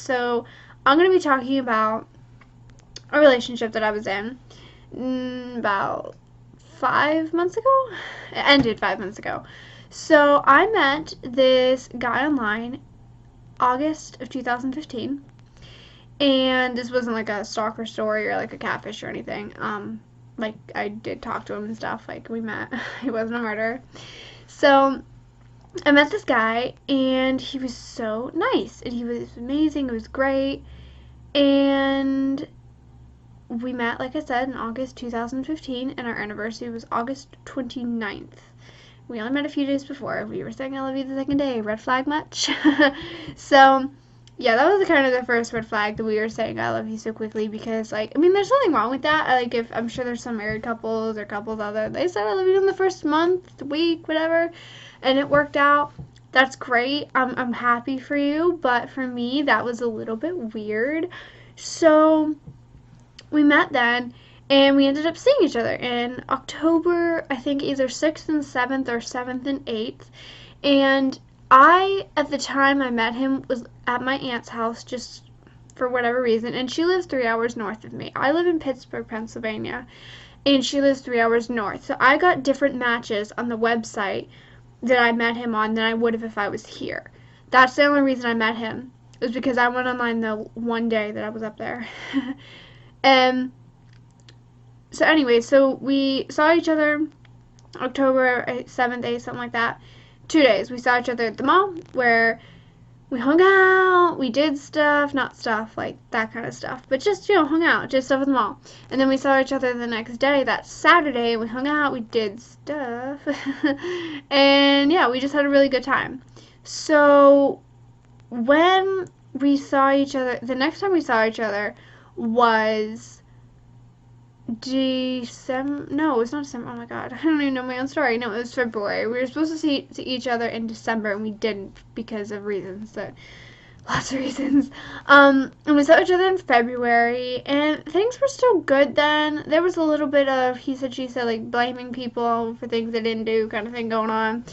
So I'm going to be talking about a relationship that I was in about 5 months ago. It ended 5 months ago. So I met this guy online August of 2015. And this wasn't like a stalker story or like a catfish or anything. Like I did talk to him and stuff. Like we met. He wasn't a murderer. So I met this guy and he was so nice and he was amazing. It was great. And we met, like I said, in August 2015, and our anniversary was August 29th. We only met a few days before. We were saying I love you the second day. Red flag much? So, yeah, that was kind of the first red flag that we were saying I love you so quickly because, like, I mean, there's nothing wrong with that. Like, if I'm sure there's some married couples or couples out there, they said I love you in the first month, week, whatever, and it worked out. That's great. I'm happy for you, but for me, that was a little bit weird. So, we met then and we ended up seeing each other in October, I think either 6th and 7th or 7th and 8th. And I, at the time I met him, was at my aunt's house just for whatever reason. And she lives 3 hours north of me. I live in Pittsburgh, Pennsylvania, and she lives 3 hours north. So I got different matches on the website that I met him on than I would have if I was here. That's the only reason I met him. It was because I went online the one day that I was up there. And so anyway, so we saw each other October 7th, 8th, something like that. 2 days. We saw each other at the mall where we hung out, we did stuff, not stuff like that kind of stuff, but just, hung out, did stuff at the mall. And then we saw each other the next day, that Saturday, we hung out, we did stuff. And yeah, we just had a really good time. So when we saw each other, the next time we saw each other was December. No, it's not December. Oh my god, I don't even know my own story. No, it was February. We were supposed to see each other in December, and we didn't because of reasons that, lots of reasons. And we saw each other in February, and things were still good then. There was a little bit of he said, she said, like blaming people for things they didn't do, kind of thing going on.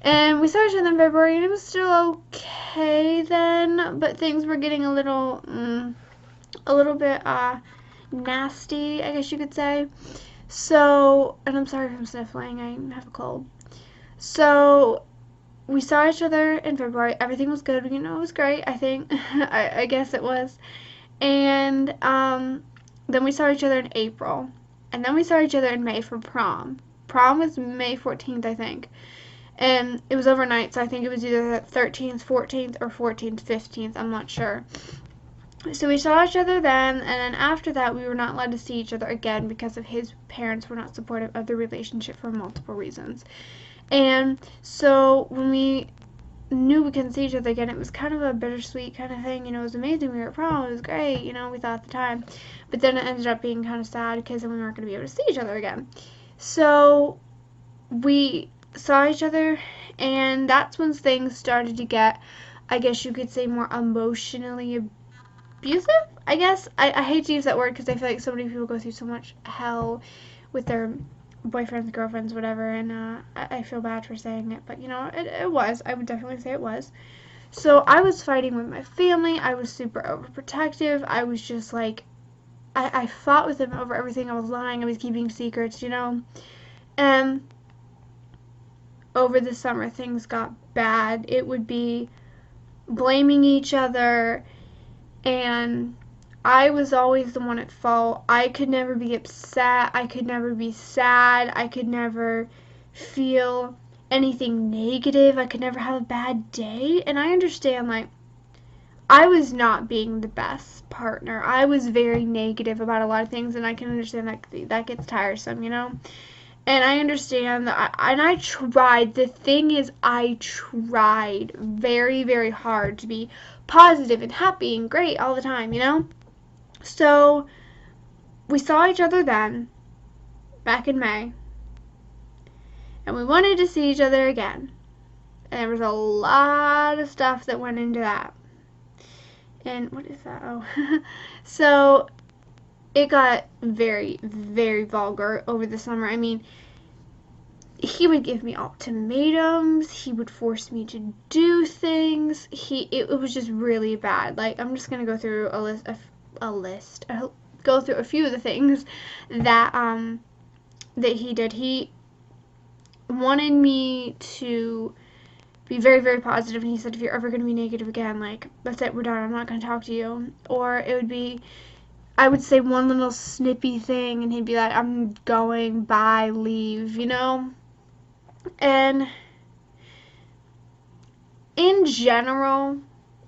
And we saw each other in February, and it was still okay then, but things were getting a little bit nasty, I guess you could say. So, and I'm sorry if I'm sniffling, I have a cold. So, we saw each other in February. Everything was good. It was great, I think. I guess it was. And then we saw each other in April. And then we saw each other in May for prom. Prom was May 14th, I think. And it was overnight, so I think it was either the 13th, 14th, or 14th, 15th. I'm not sure. So we saw each other then, and then after that we were not allowed to see each other again because of his parents were not supportive of the relationship for multiple reasons. And so when we knew we couldn't see each other again, it was kind of a bittersweet kind of thing. It was amazing. We were at prom. It was great. We thought at the time. But then it ended up being kind of sad because then we weren't going to be able to see each other again. So we saw each other, and that's when things started to get, I guess you could say, more emotionally abusive, I guess. I hate to use that word because I feel like so many people go through so much hell with their boyfriends, girlfriends, whatever, and I feel bad for saying it, but it was. I would definitely say it was. So I was fighting with my family. I was super overprotective. I was just like, I fought with him over everything. I was lying. I was keeping secrets, And over the summer, things got bad. It would be blaming each other, and I was always the one at fault. I could never be upset. I could never be sad. I could never feel anything negative. I could never have a bad day. And I understand, like, I was not being the best partner. I was very negative about a lot of things, and I can understand that gets tiresome, And I understand that, and I tried. The thing is, I tried very, very hard to be positive and happy and great all the time, So, we saw each other then, back in May, and we wanted to see each other again. And there was a lot of stuff that went into that. And what is that? Oh. So, it got very, very vulgar over the summer. I mean, he would give me ultimatums. He would force me to do things. It was just really bad. Like, I'm just gonna go through go through a few of the things that that he did. He wanted me to be very, very positive, and he said, if you're ever going to be negative again, like, that's it, we're done, I'm not going to talk to you. Or it would be, I would say one little snippy thing, and he'd be like, I'm going, bye, leave, you know? And in general,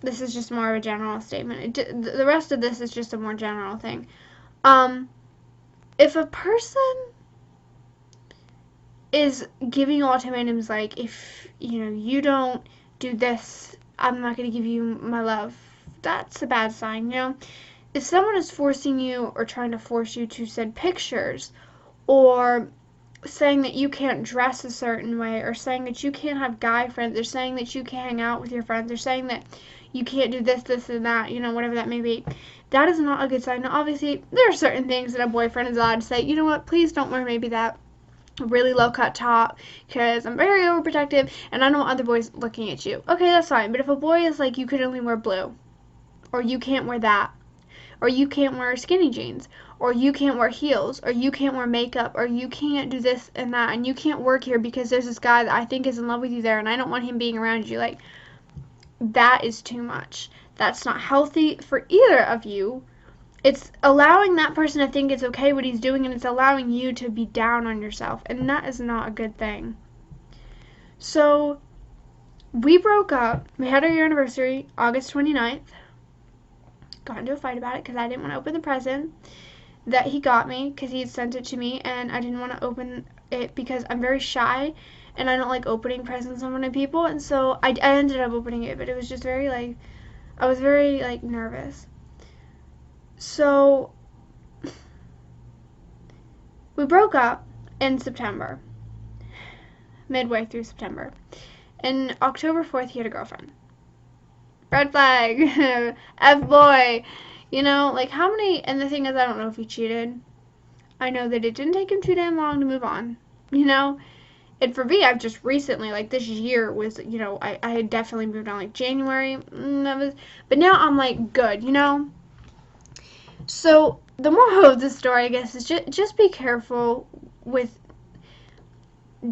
this is just more of a general statement. The rest of this is just a more general thing. If a person is giving ultimatums like, if you don't do this, I'm not going to give you my love, that's a bad sign. If someone is forcing you or trying to force you to send pictures, or saying that you can't dress a certain way, or saying that you can't have guy friends, or saying that you can't hang out with your friends, or saying that you can't do this and that, whatever that may be, that is not a good sign. Now, obviously, there are certain things that a boyfriend is allowed to say, you know what, please don't wear maybe that really low cut top because I'm very overprotective and I don't want other boys looking at you. Okay, that's fine. But if a boy is like, you can only wear blue, or you can't wear that, or you can't wear skinny jeans, or you can't wear heels, or you can't wear makeup, or you can't do this and that, and you can't work here because there's this guy that I think is in love with you there and I don't want him being around you, like, that is too much. That's not healthy for either of you. It's allowing that person to think it's okay what he's doing, and it's allowing you to be down on yourself, and that is not a good thing. So we broke up. We had our year anniversary August 29th. Got into a fight about it because I didn't want to open the present that he got me because he had sent it to me, and I didn't want to open it because I'm very shy and I don't like opening presents in front of people, and so I ended up opening it, but it was just very like, I was very like nervous. So we broke up in September, midway through September. And October 4th, he had a girlfriend. Red flag. F-boy. Like, how many, and the thing is, I don't know if he cheated. I know that it didn't take him too damn long to move on. And for me, I've just recently, like, this year was, I had definitely moved on, like, January. But now I'm, like, good, So the moral of the story, I guess, is just be careful with,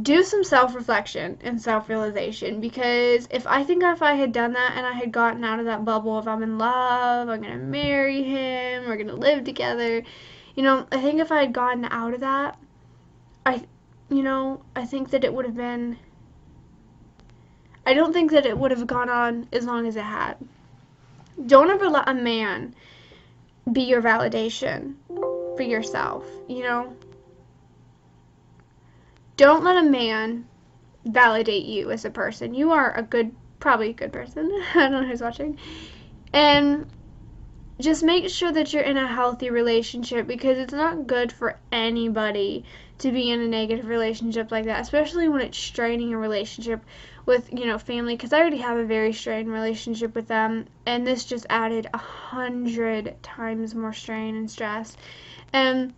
do some self-reflection and self-realization, because if I had done that and I had gotten out of that bubble of I'm in love, I'm going to marry him, we're going to live together, I think if I had gotten out of that, I think that it would have been, I don't think that it would have gone on as long as it had. Don't ever let a man be your validation for yourself, Don't let a man validate you as a person. You are probably a good person. I don't know who's watching. And just make sure that you're in a healthy relationship, because it's not good for anybody to be in a negative relationship like that, especially when it's straining a relationship with, family, because I already have a very strained relationship with them, and this just added 100 times more strain and stress. And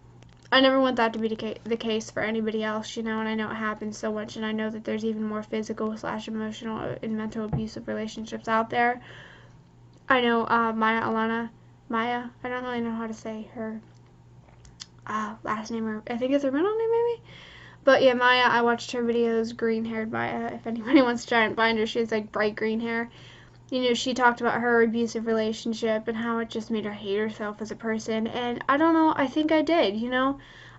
I never want that to be the case for anybody else, and I know it happens so much, and I know that there's even more physical/emotional and mental abusive relationships out there. I know Maya, I don't really know how to say her last name, or I think it's her middle name maybe? But yeah, Maya, I watched her videos, green-haired Maya, if anybody wants to try and find her, she has like bright green hair. She talked about her abusive relationship and how it just made her hate herself as a person. And I don't know, I think I did,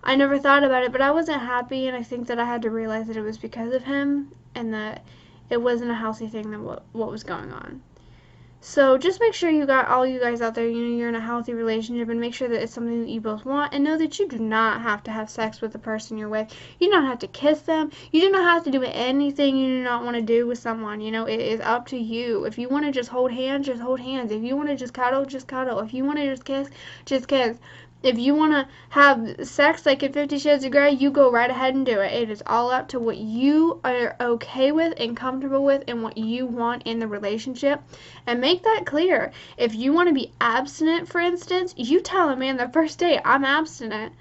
I never thought about it, but I wasn't happy, and I think that I had to realize that it was because of him, and that it wasn't a healthy thing that what was going on. So just make sure all you guys out there, you're in a healthy relationship, and make sure that it's something that you both want, and know that you do not have to have sex with the person you're with. You don't have to kiss them. You do not have to do anything you do not want to do with someone. It is up to you. If you want to just hold hands, just hold hands. If you want to just cuddle, just cuddle. If you want to just kiss, just kiss. If you want to have sex like in 50 Shades of Grey, you go right ahead and do it. It is all up to what you are okay with and comfortable with, and what you want in the relationship. And make that clear. If you want to be abstinent, for instance, you tell a man the first day, I'm abstinent.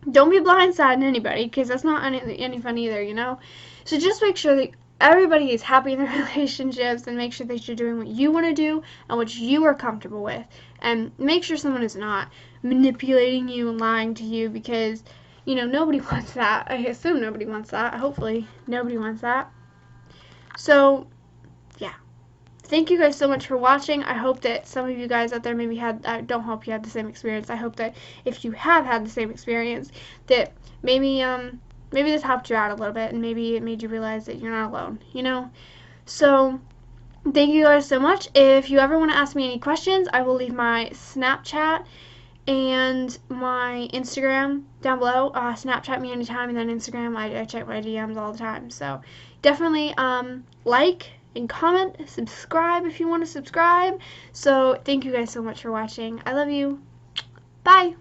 Don't be blindsiding anybody, because that's not any fun either, you know? So just make sure that everybody is happy in their relationships, and make sure that you're doing what you want to do and what you are comfortable with. And make sure someone is not manipulating you and lying to you, because, you know, nobody wants that. I assume nobody wants that. Hopefully nobody wants that. So, yeah. Thank you guys so much for watching. I hope that some of you guys out there maybe had, I don't hope you had the same experience. I hope that if you have had the same experience, that maybe this helped you out a little bit, and maybe it made you realize that you're not alone, you know? So, thank you guys so much. If you ever want to ask me any questions, I will leave my Snapchat and my Instagram down below. Snapchat me anytime, and then Instagram, I check my DMs all the time. So definitely like and comment, subscribe if you want to subscribe. So thank you guys so much for watching. I love you. Bye.